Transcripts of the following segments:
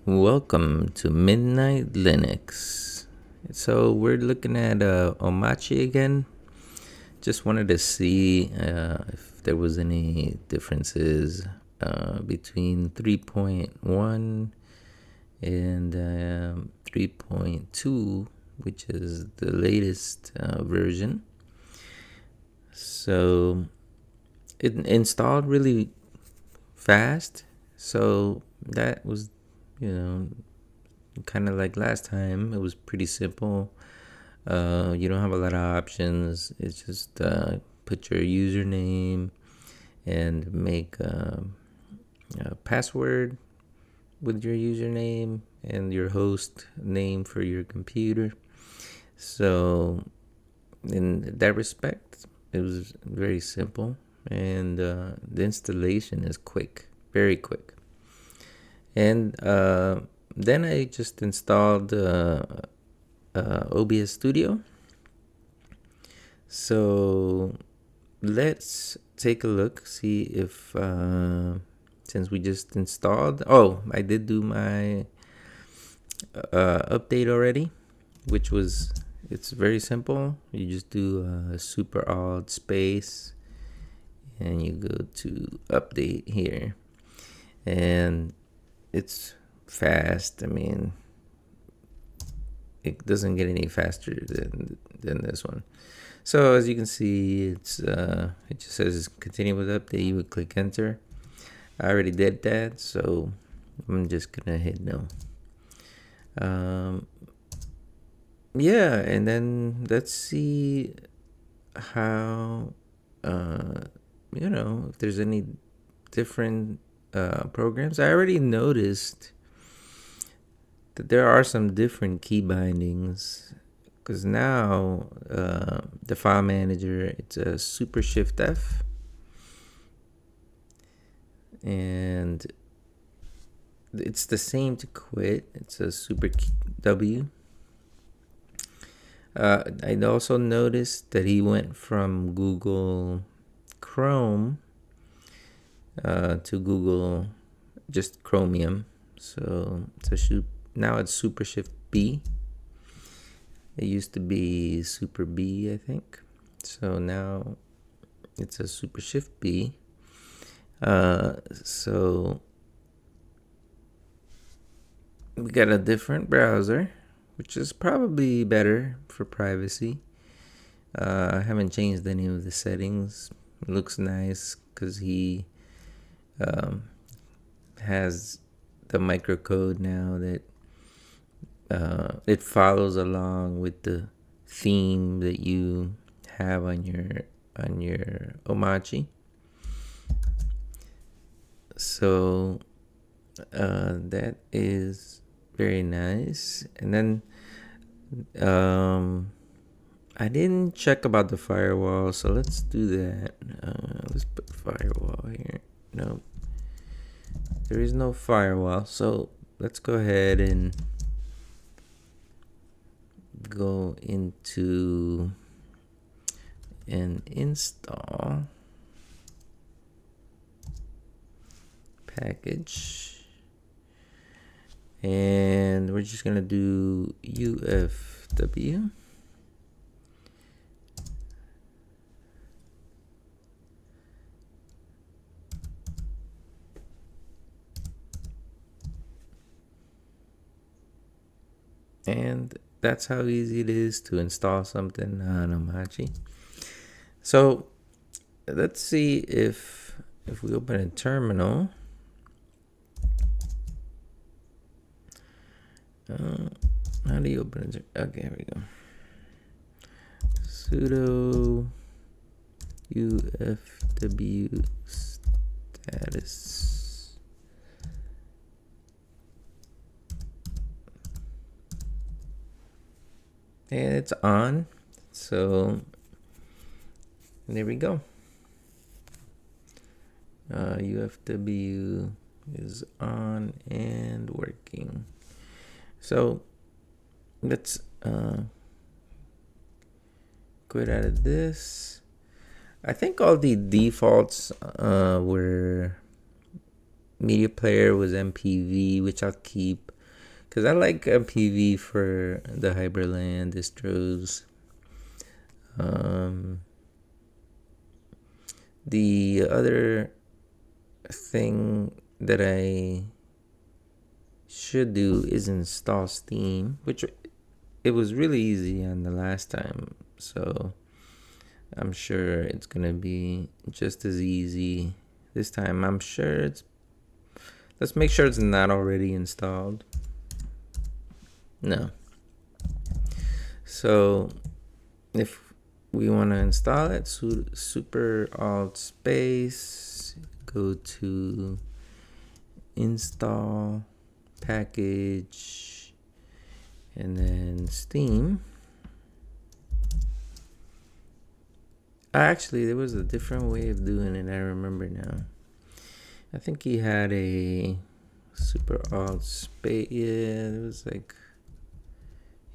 Welcome to Midnight Linux. So we're looking at Omarchy again. Just wanted to see if there was any differences between 3.1 and 3.2, which is the latest version. So it installed really fast. So that was, kind of like last time. It was pretty simple. You don't have a lot of options. It's just put your username and make a password with your username and your host name for your computer. So, in that respect, it was very simple, and the installation is quick, very quick. And then I just installed OBS Studio. So let's take a look, see if since we just installed. Oh, I did do my update already, which was it's very simple. You just do super alt space, and you go to update here, and it's fast. I mean, it doesn't get any faster than this one. So as you can see, it just says continue with update. You would click enter. I already did that, so I'm just gonna hit no. Yeah, and then let's see how if there's any different programs. I already noticed that there are some different key bindings because now the file manager, it's a super shift F, and it's the same to quit. It's a super W. I also noticed that he went from Google Chrome to Google just Chromium. So now it's super shift B. It used to be super B, I think. So now it's a super shift B. So we got a different browser, which is probably better for privacy. I haven't changed any of the settings. It looks nice because he has the microcode now that it follows along with the theme that you have on your Omarchy. So that is very nice. And then I didn't check about the firewall, so let's do that. Let's put firewall here. No, there is no firewall, so let's go ahead and go into and install package, and we're just gonna do UFW. And that's how easy it is to install something on Omarchy. So let's see if we open a terminal. How do you open it? Okay, here we go. Sudo UFW status. And it's on. So there we go. UFW is on and working. So let's quit out of this. I think all the defaults were media player was MPV, which I'll keep. because I like a PV for the Hyprland distros. Um, the other thing that I should do is install Steam, which it was really easy on the last time. So I'm sure it's gonna be just as easy this time. I'm sure it's. Let's make sure it's not already installed. No. So if we want to install it, super alt space, go to install package, and then Steam. Actually, there was a different way of doing it. I remember now. I think he had a super alt space. Yeah, it was like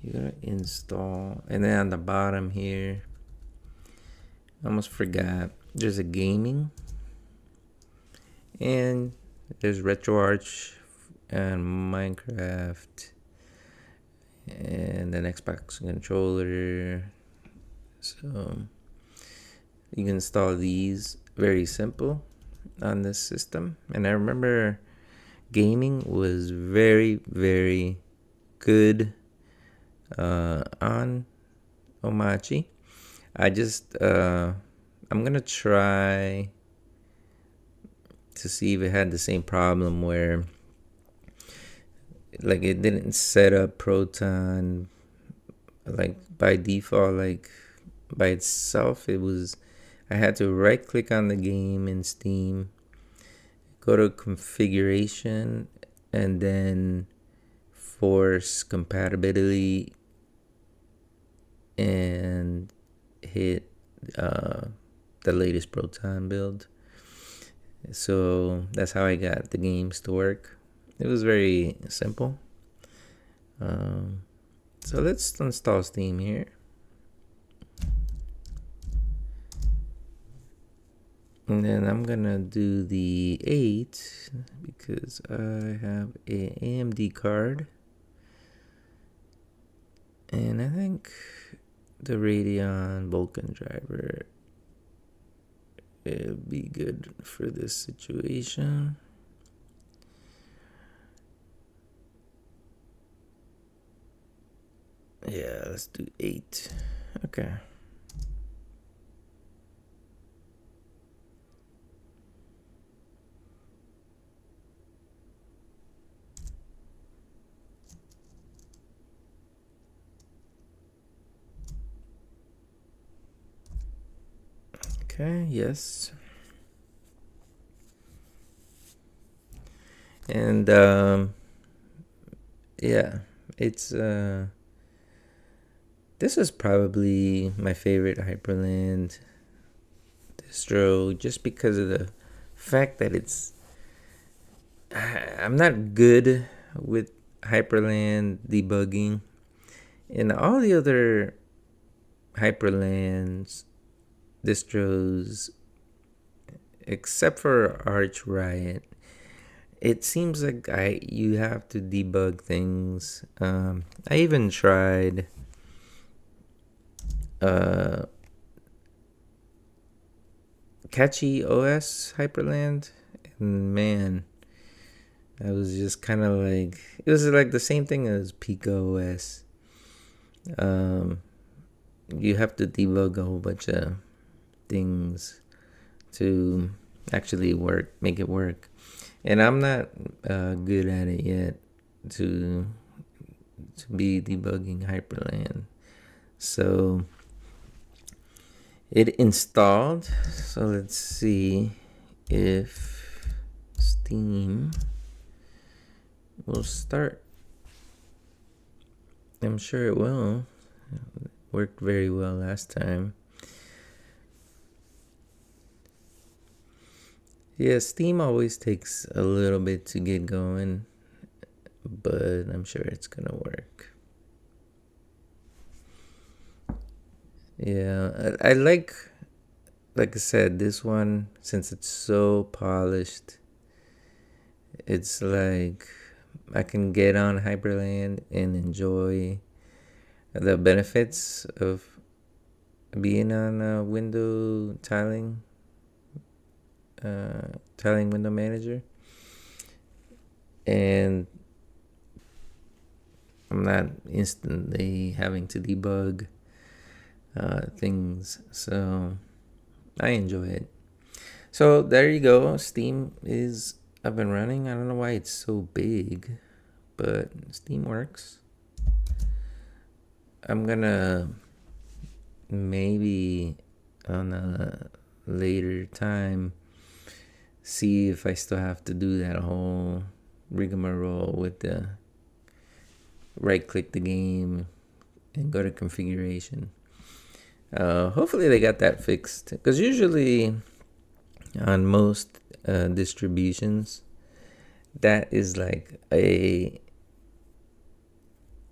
you gotta install, and then on the bottom here, I almost forgot. There's a gaming, and there's RetroArch and Minecraft, and an Xbox controller. So you can install these, very simple on this system. And I remember gaming was very, very good on Omarchy. I'm gonna try to see if it had the same problem where like it didn't set up Proton like by default, like by itself. It was, I had to right click on the game in Steam, go to configuration, and then force compatibility and hit the latest Proton build. So that's how I got the games to work. It was very simple. So let's install Steam here. And then I'm gonna do the 8 because I have a AMD card. And I think the Radeon Vulkan driver it'll be good for this situation. Yeah, let's do 8. Okay. Okay, yes. And yeah, it's this is probably my favorite Hyprland distro just because of the fact that I'm not good with Hyprland debugging, and all the other Hyprlands distros except for Arch Riot, it seems like you have to debug things. I even tried Catchy OS Hyprland, and man, I was just kind of like, it was like the same thing as Pico OS. You have to debug a whole bunch of things to actually make it work, and I'm not good at it yet to be debugging Hyprland. So it installed. So let's see if Steam will start. I'm sure it will. It worked very well last time. Yeah, Steam always takes a little bit to get going, but I'm sure it's gonna work. Yeah, I like I said, this one, since it's so polished, it's like I can get on Hyperland and enjoy the benefits of being on a window tiling window manager, and I'm not instantly having to debug things, so I enjoy it. So there you go. Steam is up and running. I don't know why it's so big, but Steam works. I'm gonna maybe on a later time see if I still have to do that whole rigmarole with the right click the game and go to configuration. Hopefully they got that fixed, because usually on most distributions that is like a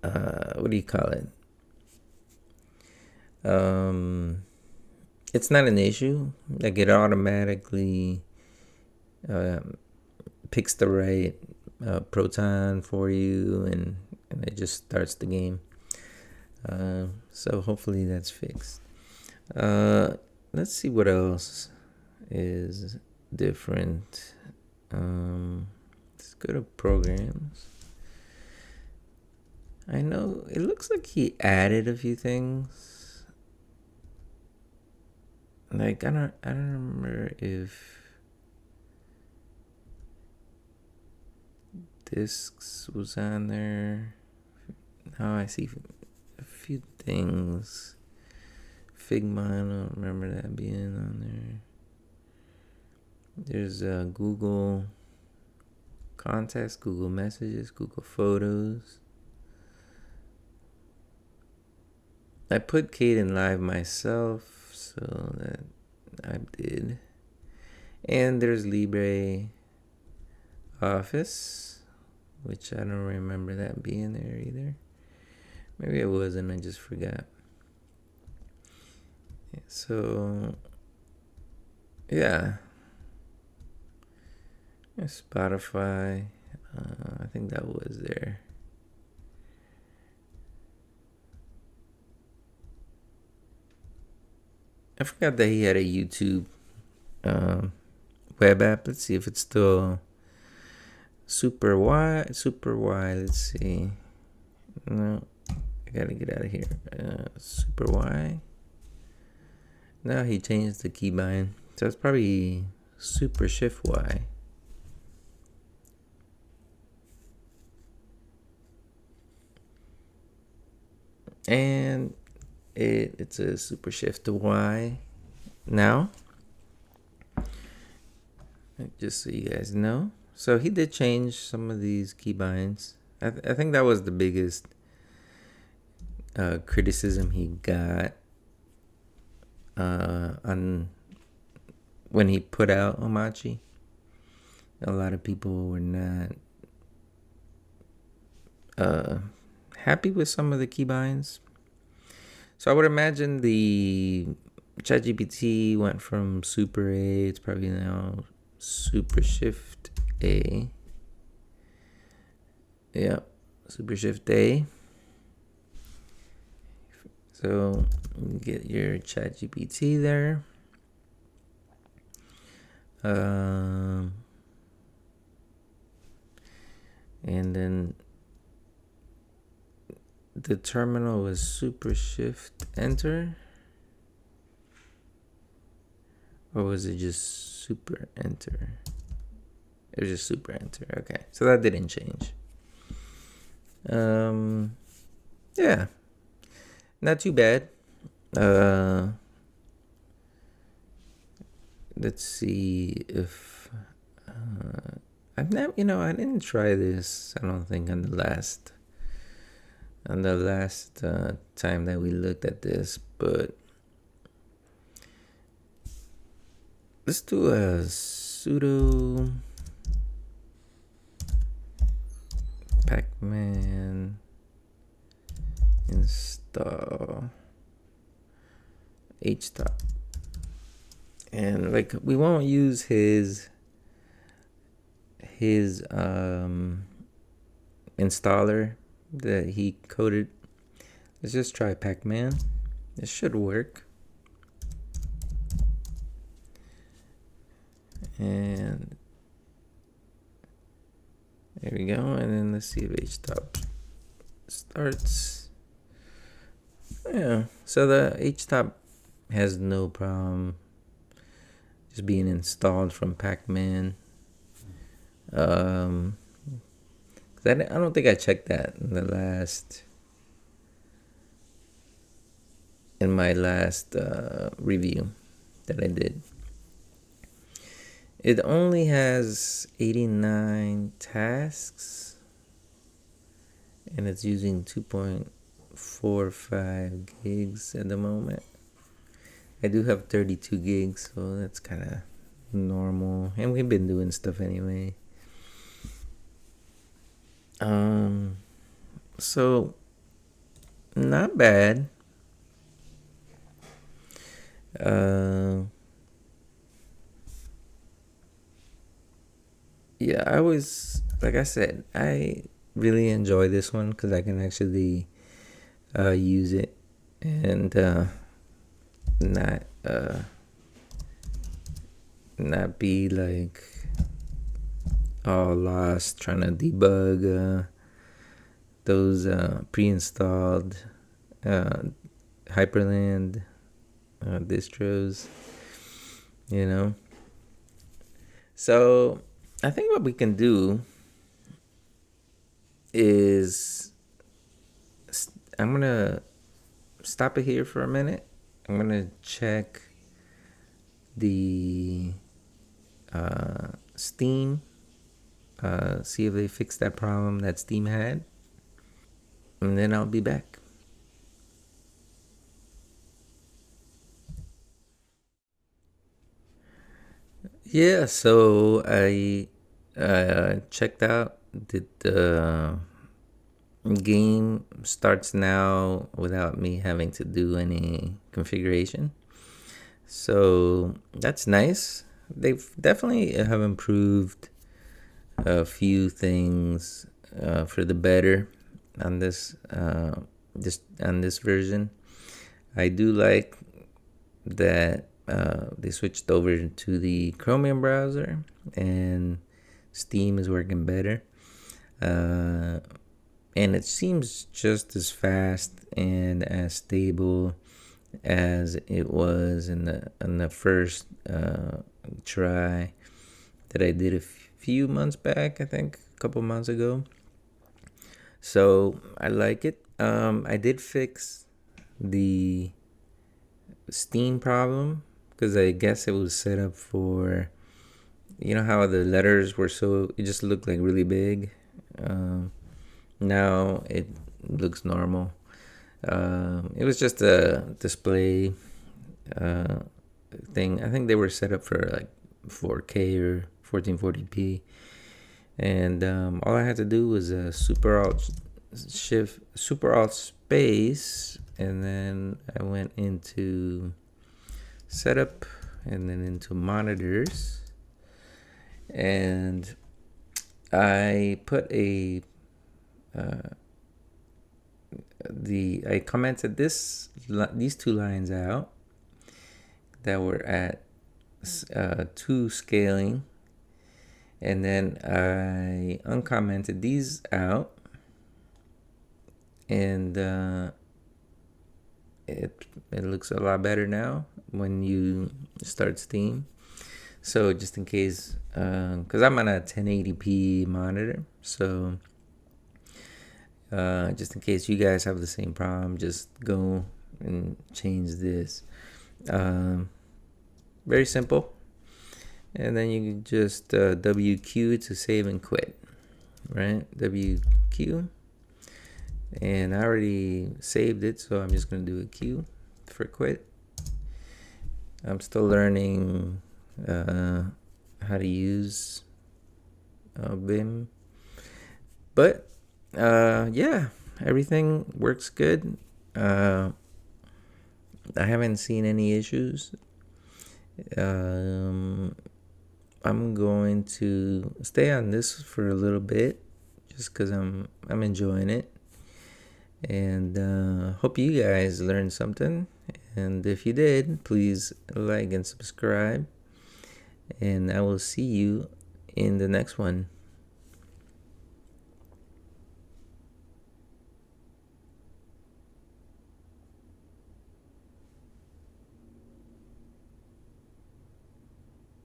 what do you call it, it's not an issue. Like, it automatically picks the right proton for you, and it just starts the game. So hopefully that's fixed. Let's see what else is different. Let's go to programs. I know it looks like he added a few things. Like, I don't remember if discs was on there. Now I see a few things. Figma, I don't remember that being on there. There's Google Contacts, Google Messages, Google Photos. I put Caden live myself, so that I did. And there's Libre Office, which I don't remember that being there either. Maybe it wasn't, I just forgot. So, yeah. Spotify, I think that was there. I forgot that he had a YouTube web app. Let's see if it's still Super Y. Let's see. No, I gotta get out of here. Super Y. No, he changed the keybind, so it's probably Super Shift Y. And it's a Super Shift Y now, just so you guys know. So he did change some of these keybinds. I think that was the biggest criticism he got on when he put out Omarchy. A lot of people were not happy with some of the keybinds. So I would imagine the ChatGPT went from Super A, it's probably now Super Shift A. Yeah, Super Shift A. So you get your ChatGPT there. And then the terminal was Super Shift Enter, or was it just Super Enter? It was just Super Enter. Okay, so that didn't change. Yeah, not too bad. Let's see if I've never, I didn't try this. I don't think on the last time that we looked at this, but let's do a sudo pacman install htop, and like, we won't use his installer that he coded. Let's just try Pac-Man. It should work. And there we go. And then let's see if HTOP starts. Yeah. So the HTOP has no problem just being installed from Pac-Man. I don't think I checked that in my last review that I did. It only has 89 tasks, and it's using 2.45 gigs at the moment. I do have 32 gigs, so that's kind of normal, and we've been doing stuff anyway. So not bad. Yeah, like I said, I really enjoy this one because I can actually use it and not be like all lost trying to debug those pre-installed Hyprland distros, you know. So I think what we can do is I'm gonna stop it here for a minute. I'm gonna check the Steam, see if they fixed that problem that Steam had, and then I'll be back. Yeah, so I checked out the game starts now without me having to do any configuration. So that's nice. They've definitely have improved a few things for the better on this version. I do like that they switched over to the Chromium browser and Steam is working better. And it seems just as fast and as stable as it was in the first try that I did a few months back. I think a couple months ago. So I like it. I did fix the Steam problem because I guess it was set up for, you know how the letters were it just looked like really big. Now it looks normal. It was just a display thing. I think they were set up for like 4K or 1440p, and all I had to do was super alt space, and then I went into setup and then into monitors, and I put I commented these two lines out that were at 2 scaling, and then I uncommented these out, and it looks a lot better now when you start Steam. So just in case, because I'm on a 1080p monitor, so just in case you guys have the same problem, just go and change this. Very simple. And then you can just WQ to save and quit, right? WQ. And I already saved it, so I'm just going to do a Q for quit. I'm still learning how to use BIM. But yeah, everything works good. I haven't seen any issues. I'm going to stay on this for a little bit just because I'm enjoying it. And hope you guys learned something. And if you did, please like and subscribe. And I will see you in the next one.